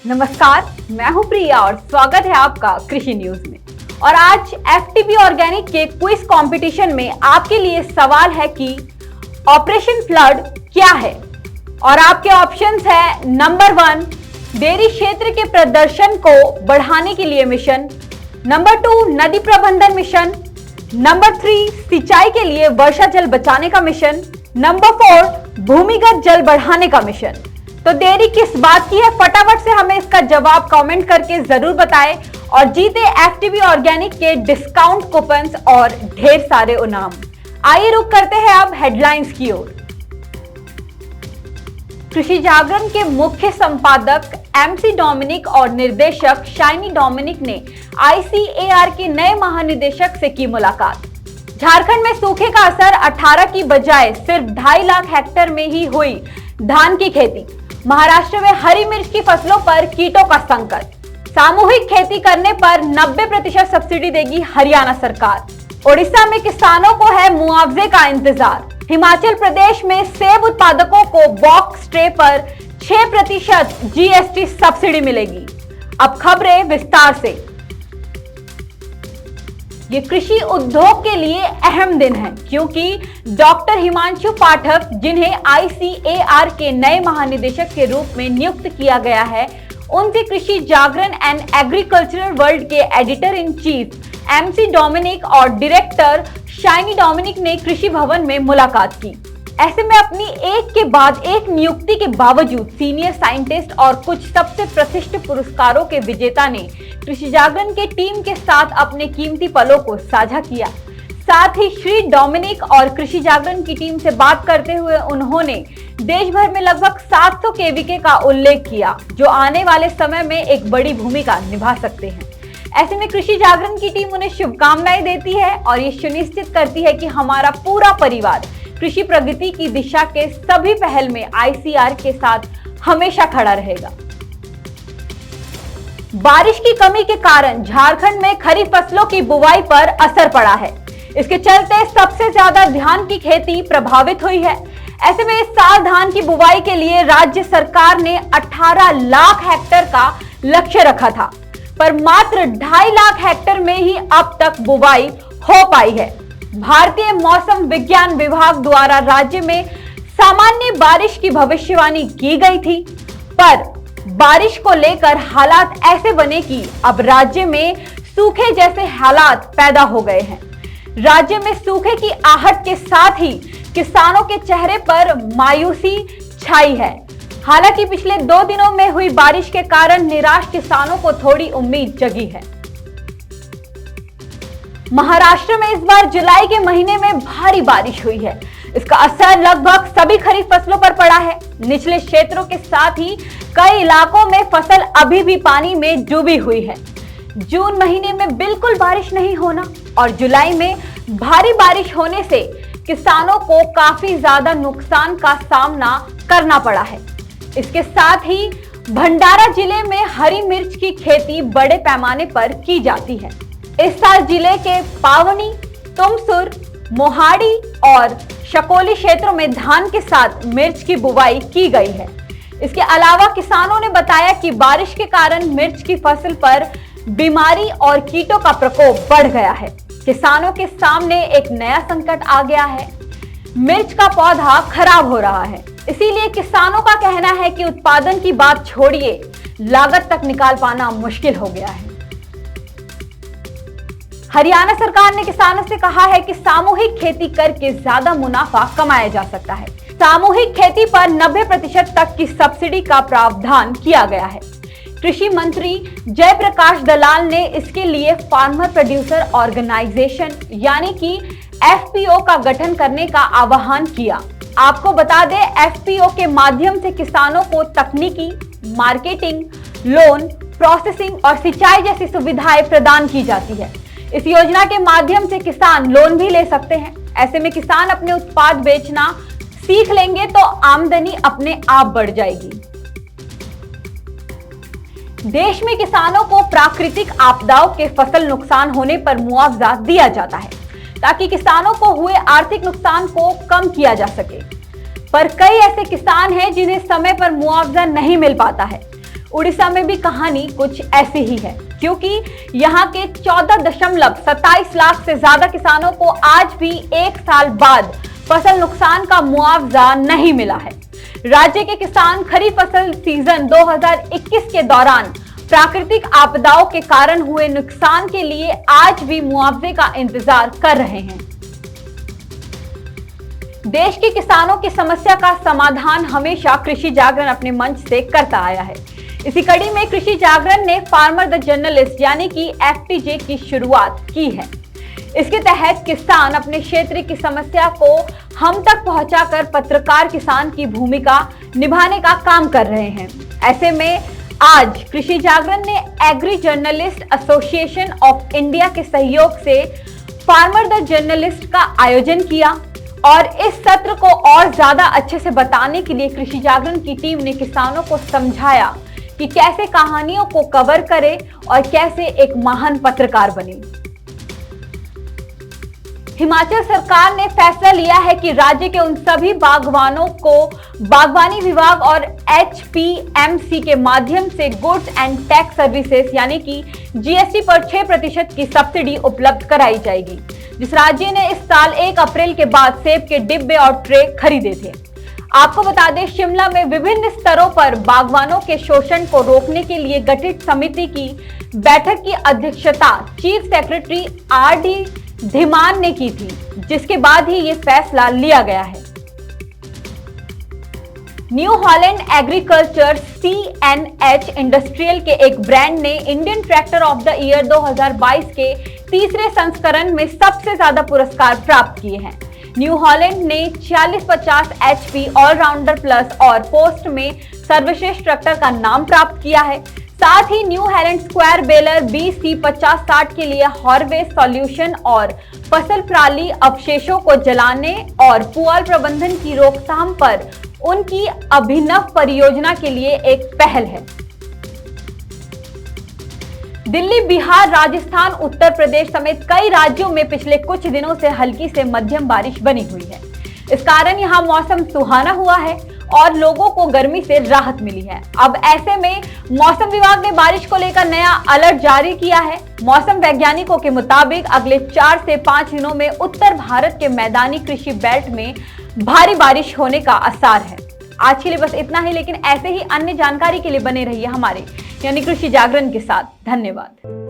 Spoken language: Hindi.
नमस्कार, मैं हूं प्रिया और स्वागत है आपका कृषि न्यूज में। और आज एफटीबी ऑर्गेनिक के क्विज कंपटीशन में आपके लिए सवाल है कि ऑपरेशन फ्लड क्या है। और आपके ऑप्शंस है नंबर 1 डेयरी क्षेत्र के प्रदर्शन को बढ़ाने के लिए मिशन, नंबर 2 नदी प्रबंधन मिशन, नंबर 3 सिंचाई के लिए वर्षा जल बचाने का मिशन, नंबर 4 भूमिगत जल बढ़ाने का मिशन। तो देरी किस बात की है, फटाफट से हमें इसका जवाब कमेंट करके जरूर बताएं और जीते एफटीबी ऑर्गेनिक के डिस्काउंट कूपन्स और ढेर सारे इनाम। आइए रुक करते हैं अब हेडलाइंस की ओर। कृषि जागरण के मुख्य संपादक एमसी डोमिनिक और निर्देशक शाइनी डोमिनिक ने आईसीएआर के नए महानिदेशक से की मुलाकात। झारखंड में सूखे का असर 18 की बजाय सिर्फ 2.5 लाख हेक्टेयर में ही हुई धान की खेती। महाराष्ट्र में हरी मिर्च की फसलों पर कीटों का संकट। सामूहिक खेती करने पर 90% सब्सिडी देगी हरियाणा सरकार। ओडिशा में किसानों को है मुआवजे का इंतजार। हिमाचल प्रदेश में सेब उत्पादकों को बॉक्स ट्रे पर 6% जीएसटी सब्सिडी मिलेगी। अब खबरें विस्तार से। ये कृषि उद्योग के लिए अहम दिन है क्योंकि डॉक्टर हिमांशु पाठक, जिन्हें आईसीएआर के नए महानिदेशक के रूप में नियुक्त किया गया है, उनसे Krishi Jagran and agricultural world के editor in chief MC Dominic और डायरेक्टर शाइनी डोमिनिक ने कृषि भवन में मुलाकात की। ऐसे में अपनी एक के बाद एक नियुक्ति के बावजूद सीनियर साइंटिस्ट और कुछ सबसे प्रतिष्ठित पुरस्कारों के विजेता ने कृषि जागरण के टीम के साथ अपने कीमती पलों को साझा किया। साथ ही श्री डोमिनिक और कृषि जागरण की टीम से बात करते हुए उन्होंने देश भर में लगभग 700 केवीके का उल्लेख किया, जो आने वाले समय में एक बड़ी भूमिका निभा सकते हैं। ऐसे में कृषि जागरण की टीम उन्हें शुभकामनाएं देती है और ये सुनिश्चित करती है कि हमारा पूरा परिवार कृषि प्रगति की दिशा के सभी पहल में आईसीआर के साथ हमेशा खड़ा रहेगा। बारिश की कमी के कारण झारखंड में खरीफ फसलों की बुवाई पर असर पड़ा है। इसके चलते सबसे ज्यादा धान की खेती प्रभावित हुई है। ऐसे में इस साल धान की बुवाई के लिए राज्य सरकार ने 18 लाख हेक्टेयर का लक्ष्य रखा था, पर मात्र 2.5 लाख हेक्टेयर में ही अब तक बुवाई हो पाई है। भारतीय मौसम विज्ञान विभाग द्वारा राज्य में सामान्य बारिश की भविष्यवाणी की गई थी, पर बारिश को लेकर हालात ऐसे बने कि अब राज्य में सूखे जैसे हालात पैदा हो गए हैं। राज्य में सूखे की आहट के साथ ही किसानों के चेहरे पर मायूसी छाई है। हालांकि पिछले 2 दिनों में हुई बारिश के कारण निराश किसानों को थोड़ी उम्मीद जगी है। महाराष्ट्र में इस बार जुलाई के महीने में भारी बारिश हुई है। इसका असर लगभग सभी खरीफ फसलों पर पड़ा है। निचले क्षेत्रों के साथ ही कई इलाकों में फसल अभी भी पानी में डूबी हुई है। जून महीने में बिल्कुल बारिश नहीं होना और जुलाई में भारी बारिश होने से किसानों को काफी ज्यादा नुकसान का सामना करना पड़ा है। इसके साथ ही भंडारा जिले में हरी मिर्च की खेती बड़े पैमाने पर की जाती है। इस साल जिले के पावनी, तुमसुर, मोहाड़ी और शकोली क्षेत्रों में धान के साथ मिर्च की बुवाई की गई है। इसके अलावा किसानों ने बताया कि बारिश के कारण मिर्च की फसल पर बीमारी और कीटों का प्रकोप बढ़ गया है। किसानों के सामने एक नया संकट आ गया है। मिर्च का पौधा खराब हो रहा है, इसीलिए किसानों का कहना है कि उत्पादन की बात छोड़िए, लागत तक निकाल पाना मुश्किल हो गया है। हरियाणा सरकार ने किसानों से कहा है कि सामूहिक खेती करके ज्यादा मुनाफा कमाया जा सकता है। सामूहिक खेती पर 90% तक की सब्सिडी का प्रावधान किया गया है। कृषि मंत्री जयप्रकाश दलाल ने इसके लिए फार्मर प्रोड्यूसर ऑर्गेनाइजेशन यानी कि एफपीओ का गठन करने का आह्वान किया। आपको बता दें, एफपीओ के माध्यम से किसानों को तकनीकी, मार्केटिंग, लोन, प्रोसेसिंग और सिंचाई जैसी सुविधाएं प्रदान की जाती है। इस योजना के माध्यम से किसान लोन भी ले सकते हैं। ऐसे में किसान अपने उत्पाद बेचना सीख लेंगे तो आमदनी अपने आप बढ़ जाएगी। देश में किसानों को प्राकृतिक आपदाओं के फसल नुकसान होने पर मुआवजा दिया जाता है ताकि किसानों को हुए आर्थिक नुकसान को कम किया जा सके। पर कई ऐसे किसान हैं जिन्हें समय पर मुआवजा नहीं मिल पाता है। उड़ीसा में भी कहानी कुछ ऐसी ही है, क्योंकि यहाँ के 14.27 लाख से ज्यादा किसानों को आज भी 1 साल बाद फसल नुकसान का मुआवजा नहीं मिला है। राज्य के किसान खरीफ फसल सीजन 2021 के दौरान प्राकृतिक आपदाओं के कारण हुए नुकसान के लिए आज भी मुआवजे का इंतजार कर रहे हैं। देश के किसानों की समस्या का समाधान हमेशा कृषि जागरण अपने मंच से करता आया है। इसी कड़ी में कृषि जागरण ने फार्मर द जर्नलिस्ट यानी कि FTJ की शुरुआत की है। इसके तहत किसान अपने क्षेत्र की समस्या को हम तक पहुंचाकर पत्रकार किसान की भूमिका निभाने का काम कर रहे हैं। ऐसे में आज कृषि जागरण ने agri journalist association of India के सहयोग से फार्मर द जर्नलिस्ट का आयोजन किया और इस सत्र को और ज्यादा अच्छे से बताने के लिए कृषि जागरण की टीम ने किसानों को समझाया कि कैसे कहानियों को कवर करें और कैसे एक महान पत्रकार बने। हिमाचल सरकार ने फैसला लिया है कि राज्य के उन सभी बागवानों को बागवानी विभाग और HPMC के माध्यम से गुड्स एंड टैक्स सर्विसेज यानी कि GST पर 6% की सब्सिडी उपलब्ध कराई जाएगी, जिस राज्य ने इस साल 1 अप्रैल के बाद सेब के डिब्बे और ट्रे खरीदे थे। आपको बता दें, शिमला में विभिन्न स्तरों पर बागवानों के शोषण को रोकने के लिए गठित समिति की बैठक की अध्यक्षता चीफ सेक्रेटरी RD धीमान ने की थी, जिसके बाद ही ये फैसला लिया गया है। New Holland agriculture CNH industrial के एक ब्रांड ने Indian tractor of the year 2022 के तीसरे संस्करण में सबसे ज्यादा पुरस्कार प्राप्त किए हैं। न्यू हॉलैंड ने 4650 HP ऑलराउंडर प्लस और पोस्ट में सर्वश्रेष्ठ ट्रैक्टर का नाम प्राप्त किया है। साथ ही new Holland square baler BC 5060 के लिए हार्वेस्ट सॉल्यूशन और फसल पराली अवशेषों को जलाने और पुआल प्रबंधन की रोकथाम पर उनकी अभिनव परियोजना के लिए एक पहल है। दिल्ली, बिहार, राजस्थान, उत्तर प्रदेश समेत कई राज्यों में पिछले कुछ दिनों से हल्की से मध्यम बारिश बनी हुई है। इस कारण यहाँ मौसम सुहाना हुआ है और लोगों को गर्मी से राहत मिली है। अब ऐसे में मौसम विभाग ने बारिश को लेकर नया अलर्ट जारी किया है। मौसम वैज्ञानिकों के मुताबिक अगले 4 से 5 दिनों में उत्तर भारत के मैदानी कृषि बेल्ट में भारी बारिश होने का आसार है। आज के लिए बस इतना ही, लेकिन ऐसे ही अन्य जानकारी के लिए बने रहिए हमारे यानी कृषि जागरण के साथ। धन्यवाद।